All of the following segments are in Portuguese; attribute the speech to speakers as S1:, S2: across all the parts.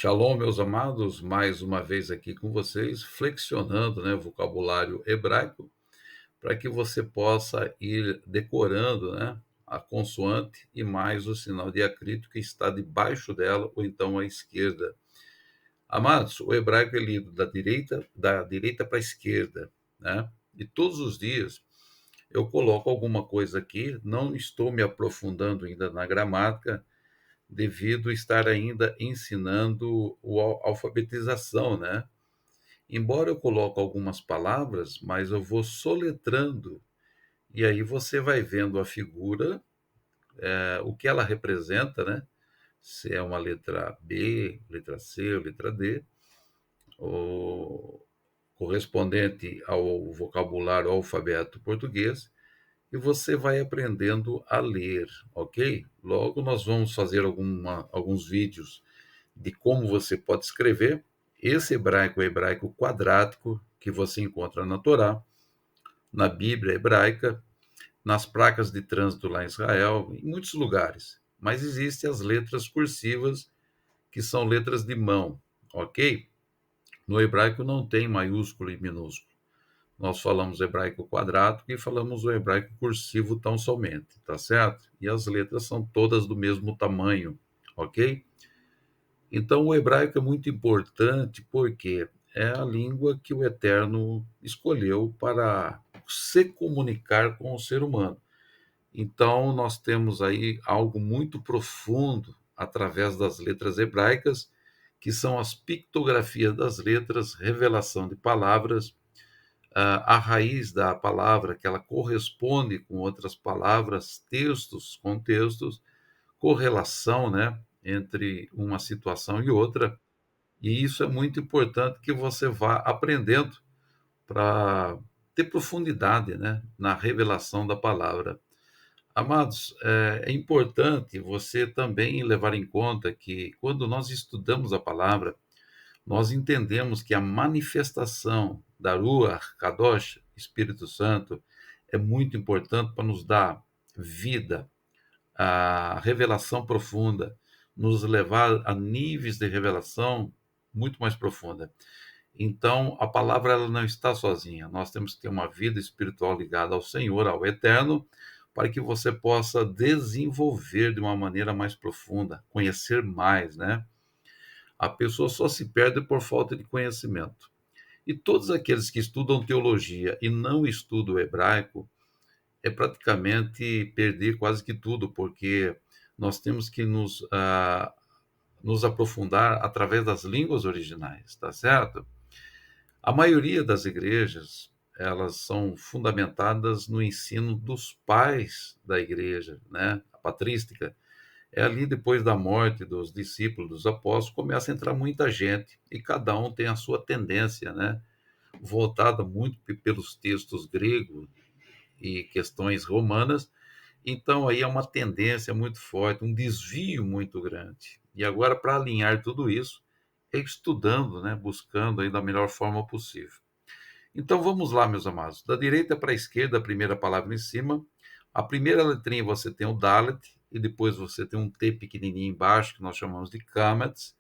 S1: Shalom, meus amados, mais uma vez aqui com vocês, flexionando, né, vocabulário hebraico, para que você possa ir decorando, né, a consoante e mais o sinal diacrítico que está debaixo dela ou então à esquerda. Amados, o hebraico é lido da direita para a esquerda, né? E todos os dias eu coloco alguma coisa aqui, não estou me aprofundando ainda na gramática, devido a estar ainda ensinando a alfabetização, né? Embora eu coloque algumas palavras, mas eu vou soletrando, e aí você vai vendo a figura, o que ela representa, né? Se é uma letra B, letra C ou letra D, ou correspondente ao vocabulário, ao alfabeto português, e você vai aprendendo a ler, ok? Logo nós vamos fazer alguns vídeos de como você pode escrever. Esse hebraico é hebraico quadrático que você encontra na Torá, na Bíblia hebraica, nas placas de trânsito lá em Israel, em muitos lugares. Mas existem as letras cursivas, que são letras de mão, ok? No hebraico não tem maiúsculo e minúsculo. Nós falamos hebraico quadrático e falamos o hebraico cursivo tão somente, tá certo? E as letras são todas do mesmo tamanho, ok? Então, o hebraico é muito importante porque é a língua que o Eterno escolheu para se comunicar com o ser humano. Então, nós temos aí algo muito profundo através das letras hebraicas, que são as pictografias das letras, revelação de palavras, a raiz da palavra, que ela corresponde com outras palavras, textos, contextos, correlação, né, entre uma situação e outra, e isso é muito importante que você vá aprendendo para ter profundidade, né, na revelação da palavra. Amados, é importante você também levar em conta que quando nós estudamos a palavra, nós entendemos que a manifestação da Ruach Kadosh, Espírito Santo, é muito importante para nos dar vida, a revelação profunda, nos levar a níveis de revelação muito mais profunda. Então, a palavra ela não está sozinha. Nós temos que ter uma vida espiritual ligada ao Senhor, ao Eterno, para que você possa desenvolver de uma maneira mais profunda, conhecer mais, né? A pessoa só se perde por falta de conhecimento. E todos aqueles que estudam teologia e não estudam o hebraico, é praticamente perder quase que tudo, porque nós temos que nos aprofundar através das línguas originais, tá certo? A maioria das igrejas, elas são fundamentadas no ensino dos pais da igreja, né? A patrística. É ali depois da morte dos discípulos, dos apóstolos, começa a entrar muita gente e cada um tem a sua tendência, né? Voltada muito pelos textos gregos e questões romanas. Então aí é uma tendência muito forte, um desvio muito grande. E agora para alinhar tudo isso, é estudando, né? Buscando aí da melhor forma possível. Então vamos lá, meus amados. Da direita para a esquerda, a primeira palavra em cima. A primeira letrinha você tem o Dalet, e depois você tem um T pequenininho embaixo, que nós chamamos de Kametz.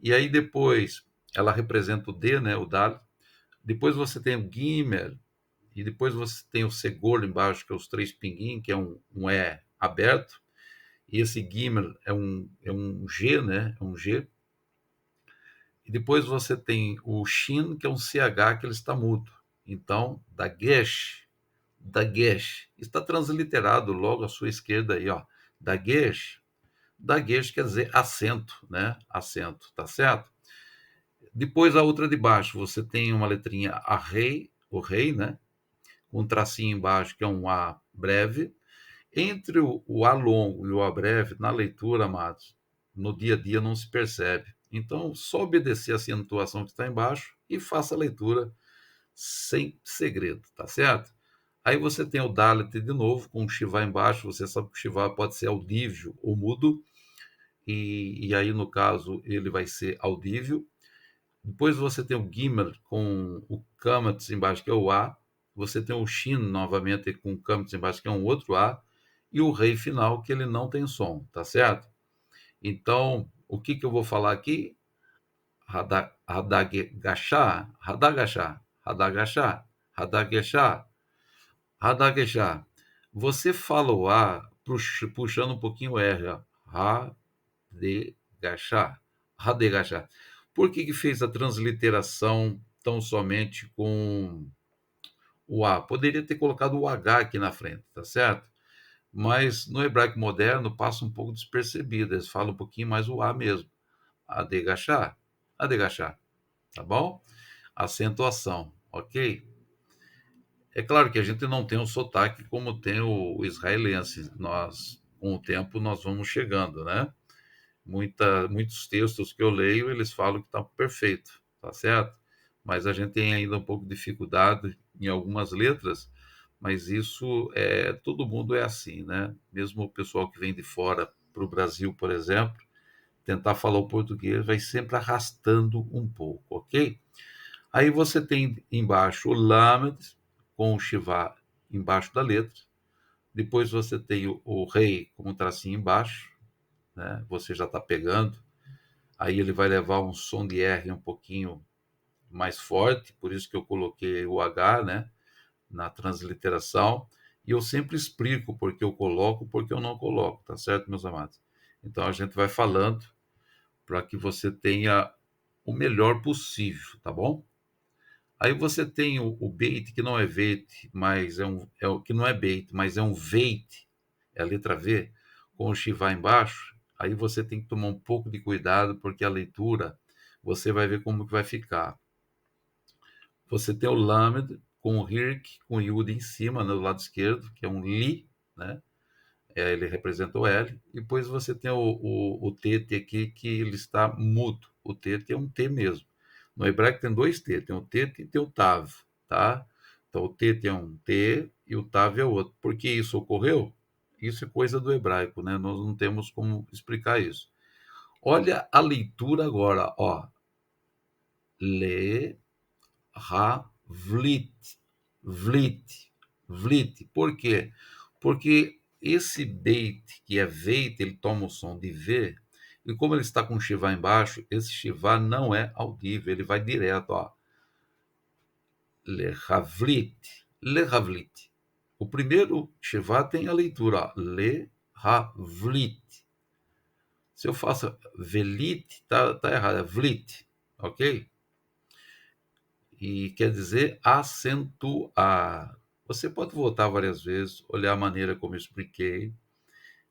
S1: E aí depois ela representa o D, né, o Dalet. Depois você tem o Gimel, e depois você tem o Segol embaixo, que é os três pinguinhos, que é um E aberto. E esse Gimel é um G, né, é um G. E depois você tem o Shin, que é um CH, que ele está mudo. Então, Dagesh, está transliterado logo à sua esquerda aí, ó. Dagesh quer dizer assento, né? Assento, tá certo? Depois a outra de baixo, você tem uma letrinha a rei, o rei, né? Com um tracinho embaixo que é um A breve. Entre o A longo e o A breve, na leitura, amados, no dia a dia não se percebe. Então, só obedecer a acentuação que está embaixo e faça a leitura sem segredo, tá certo? Aí você tem o Dalet de novo, com o Shiva embaixo. Você sabe que o Shiva pode ser audível ou mudo, e aí, no caso, ele vai ser audível. Depois você tem o Gimel com o Kamatz embaixo, que é o A. Você tem o Shin novamente com o Kamatz embaixo, que é um outro A. E o Rei final, que ele não tem som, tá certo? Então, o que eu vou falar aqui? Radagashá, Radagashá, Radagashá, Radagashá, Radagashá. Você fala o A puxando um pouquinho o R, ó. Radegashá, Radegashá. Por que fez a transliteração tão somente com o A? Poderia ter colocado o H aqui na frente, tá certo? Mas no hebraico moderno passa um pouco despercebido, eles falam um pouquinho mais o A mesmo. Adegachá, adegachá, tá bom? Acentuação, ok? É claro que a gente não tem um sotaque como tem o israelense. Nós, com o tempo, nós vamos chegando, né? Muitos textos que eu leio, eles falam que está perfeito, tá certo? Mas a gente tem ainda um pouco de dificuldade em algumas letras, mas isso todo mundo é assim, né? Mesmo o pessoal que vem de fora para o Brasil, por exemplo, tentar falar o português vai sempre arrastando um pouco, ok? Aí você tem embaixo o lamed com o shivá embaixo da letra. Depois você tem o rei com um tracinho embaixo, né? Você já está pegando. Aí ele vai levar um som de R um pouquinho mais forte, por isso que eu coloquei o H, né, na transliteração. E eu sempre explico porque eu coloco, porque eu não coloco, tá certo, meus amados? Então a gente vai falando para que você tenha o melhor possível, tá bom? Aí você tem o bait, que não é veit, mas que não é bait, mas é um veit, é a letra V, com o shivá embaixo. Aí você tem que tomar um pouco de cuidado, porque a leitura, você vai ver como que vai ficar. Você tem o lamed com o hirk, com o yud em cima, no lado esquerdo, que é um li, né? Ele representa o L. E depois você tem o tete aqui, que ele está mudo. O tete é um T mesmo. No hebraico tem dois T, tem o tete e tem o tav, tá? Então o tete é um T e o tav é outro. Por que isso ocorreu? Isso é coisa do hebraico, né? Nós não temos como explicar isso. Olha a leitura agora, ó. Le, ra, vlit, vlit, vlit. Por quê? Porque esse beit, que é veit, ele toma o som de V, e como ele está com o shivá embaixo, esse shivá não é audível, ele vai direto, ó. Le havlit, le havlit. O primeiro shivá tem a leitura, ó. Le havlit. Se eu faço velit, tá errado, é vlit, ok? E quer dizer acentuar. Você pode voltar várias vezes, olhar a maneira como eu expliquei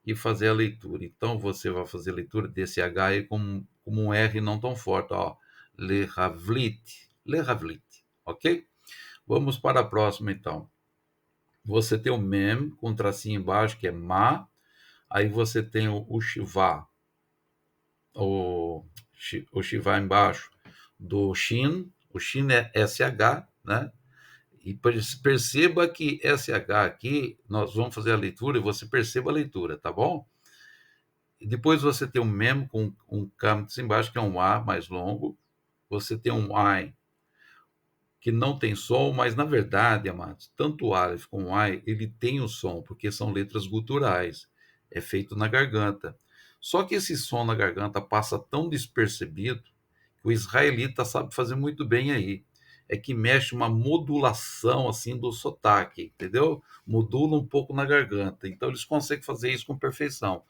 S1: e fazer a leitura. Então você vai fazer a leitura desse H aí como um R não tão forte, ó. Le havlit, ok? Vamos para a próxima então. Você tem o mem com um tracinho embaixo que é ma, aí você tem o shivá, o, o shivá embaixo do shin, o shin é SH, né? E perceba que SH aqui, nós vamos fazer a leitura e você perceba a leitura, tá bom? E depois você tem um mem com um campus embaixo, que é um A mais longo. Você tem um I que não tem som, mas na verdade, amados, tanto o Aleph como o I, ele tem o som, porque são letras guturais. É feito na garganta. Só que esse som na garganta passa tão despercebido que o israelita sabe fazer muito bem aí. É que mexe uma modulação assim do sotaque, entendeu? Modula um pouco na garganta. Então eles conseguem fazer isso com perfeição.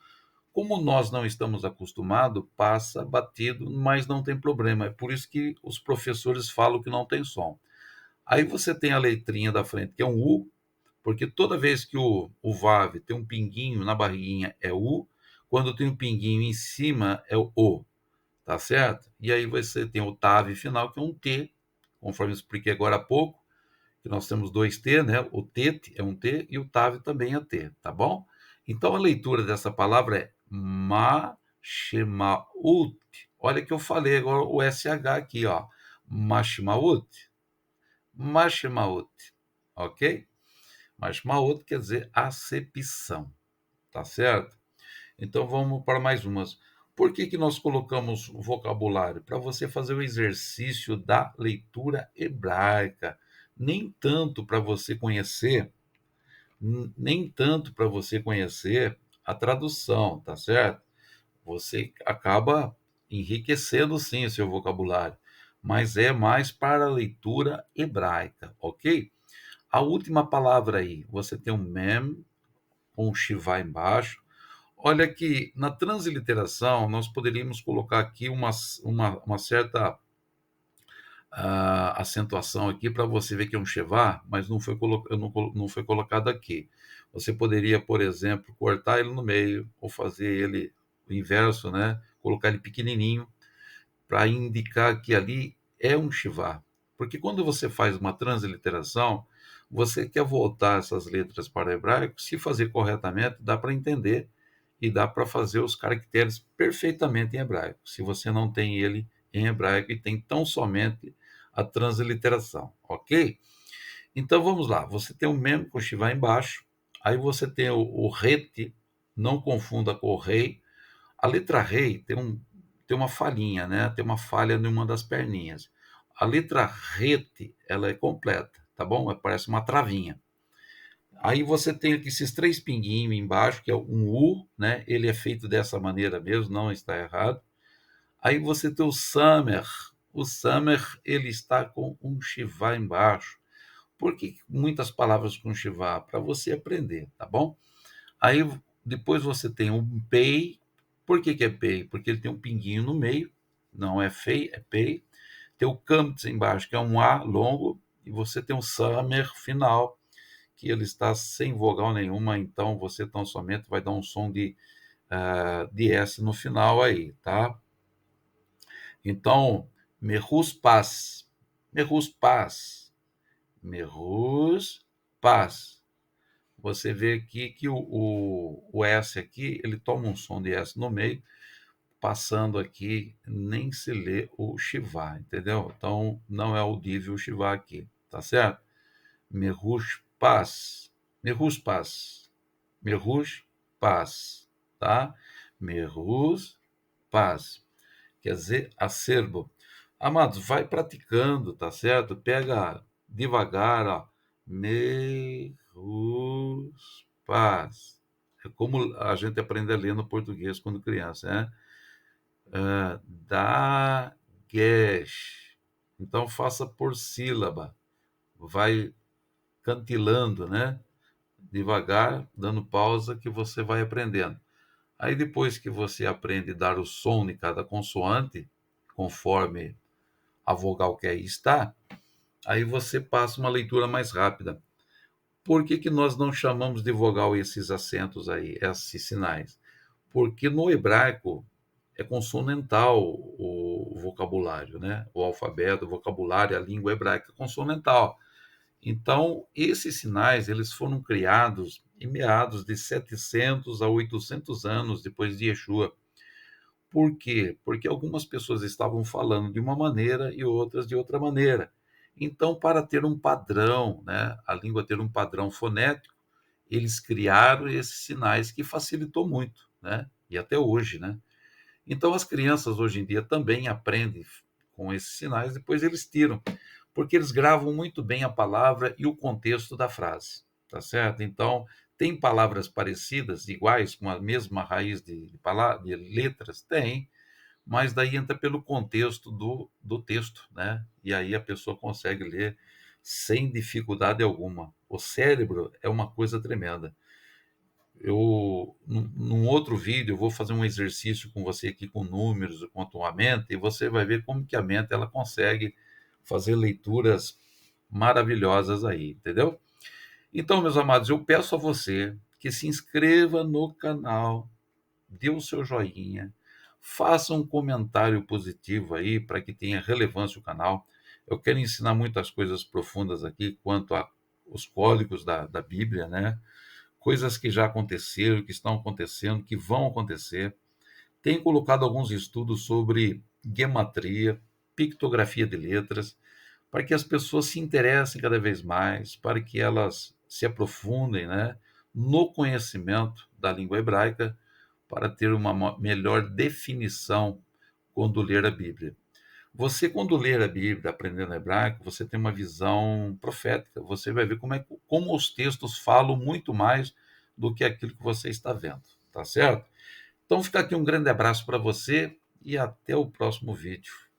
S1: Como nós não estamos acostumados, passa batido, mas não tem problema. É por isso que os professores falam que não tem som. Aí você tem a letrinha da frente, que é um U, porque toda vez que o VAV tem um pinguinho na barriguinha é U, quando tem um pinguinho em cima é o O, tá certo? E aí você tem o TAV final, que é um T, conforme eu expliquei agora há pouco, que nós temos dois T, né? O TET é um T e o TAV também é T, tá bom? Então a leitura dessa palavra é Mashemaut. Olha que eu falei agora o SH aqui, ó. Mashemaut. Mashemaut. Ok? Mashemaut quer dizer acepção, tá certo? Então vamos para mais umas. Por que nós colocamos o vocabulário? Para você fazer o exercício da leitura hebraica. Nem tanto para você conhecer, nem tanto para você conhecer a tradução, tá certo? Você acaba enriquecendo sim o seu vocabulário, mas é mais para a leitura hebraica, ok? A última palavra aí, você tem um mem com um shivá embaixo. Olha que na transliteração nós poderíamos colocar aqui uma certa acentuação aqui para você ver que é um shivá, mas não foi colocado aqui. Você poderia, por exemplo, cortar ele no meio ou fazer ele o inverso, né? Colocar ele pequenininho para indicar que ali é um shivá. Porque quando você faz uma transliteração, você quer voltar essas letras para o hebraico, se fazer corretamente, dá para entender e dá para fazer os caracteres perfeitamente em hebraico. Se você não tem ele em hebraico e tem tão somente a transliteração, ok? Então vamos lá, você tem o mem com shivá embaixo, aí você tem o rete, não confunda com o rei. A letra rei tem uma falhinha, né? Tem uma falha em uma das perninhas. A letra rete, ela é completa, tá bom? Parece uma travinha. Aí você tem aqui esses três pinguinhos embaixo, que é um U, né? Ele é feito dessa maneira mesmo, não está errado. Aí você tem o Samer. O Samer, ele está com um Shivá embaixo. Por que muitas palavras com Shivá? Para você aprender, tá bom? Aí depois você tem um Pei. Por que é Pei? Porque ele tem um pinguinho no meio. Não é Fei, é Pei. Tem o Kamtz embaixo, que é um A longo. E você tem o Samer final, que ele está sem vogal nenhuma, então você tão somente vai dar um som de S no final aí, tá? Então, Merus Paz, Merus Paz, Merus Paz. Você vê aqui que o S aqui, ele toma um som de S no meio, passando aqui, nem se lê o Shivá, entendeu? Então, não é audível o Shivá aqui, tá certo? Merus Paz, Merus Paz. Merus, paz, tá? Merus, paz. Quer dizer, acerbo. Amados, vai praticando, tá certo? Pega devagar, ó. Merus, paz. É como a gente aprende a ler no português quando criança, né? Dagesh. Então, faça por sílaba. Vai cantilando, né? Devagar, dando pausa, que você vai aprendendo. Aí depois que você aprende a dar o som de cada consoante, conforme a vogal que aí está, aí você passa uma leitura mais rápida. Por que nós não chamamos de vogal esses acentos aí, esses sinais? Porque no hebraico é consonantal o vocabulário, né? O alfabeto, o vocabulário, a língua hebraica é consonantal. Então, esses sinais eles foram criados em meados de 700 a 800 anos depois de Yeshua. Por quê? Porque algumas pessoas estavam falando de uma maneira e outras de outra maneira. Então, para ter um padrão, né, a língua ter um padrão fonético, eles criaram esses sinais que facilitou muito, né? E até hoje, né? Então, as crianças hoje em dia também aprendem com esses sinais, depois eles tiram, porque eles gravam muito bem a palavra e o contexto da frase, tá certo? Então, tem palavras parecidas, iguais, com a mesma raiz de letras? Tem, mas daí entra pelo contexto do texto, né? E aí a pessoa consegue ler sem dificuldade alguma. O cérebro é uma coisa tremenda. Num outro vídeo, eu vou fazer um exercício com você aqui com números quanto à mente, e você vai ver como que a mente ela consegue fazer leituras maravilhosas aí, entendeu? Então, meus amados, eu peço a você que se inscreva no canal, dê o seu joinha, faça um comentário positivo aí para que tenha relevância o canal. Eu quero ensinar muitas coisas profundas aqui quanto aos códigos da Bíblia, né? Coisas que já aconteceram, que estão acontecendo, que vão acontecer. Tenho colocado alguns estudos sobre gematria, pictografia de letras, para que as pessoas se interessem cada vez mais, para que elas se aprofundem, né, no conhecimento da língua hebraica, para ter uma melhor definição quando ler a Bíblia. Você, quando ler a Bíblia, aprendendo hebraico, você tem uma visão profética. Você vai ver como os textos falam muito mais do que aquilo que você está vendo. Tá certo? Então, fica aqui um grande abraço para você e até o próximo vídeo.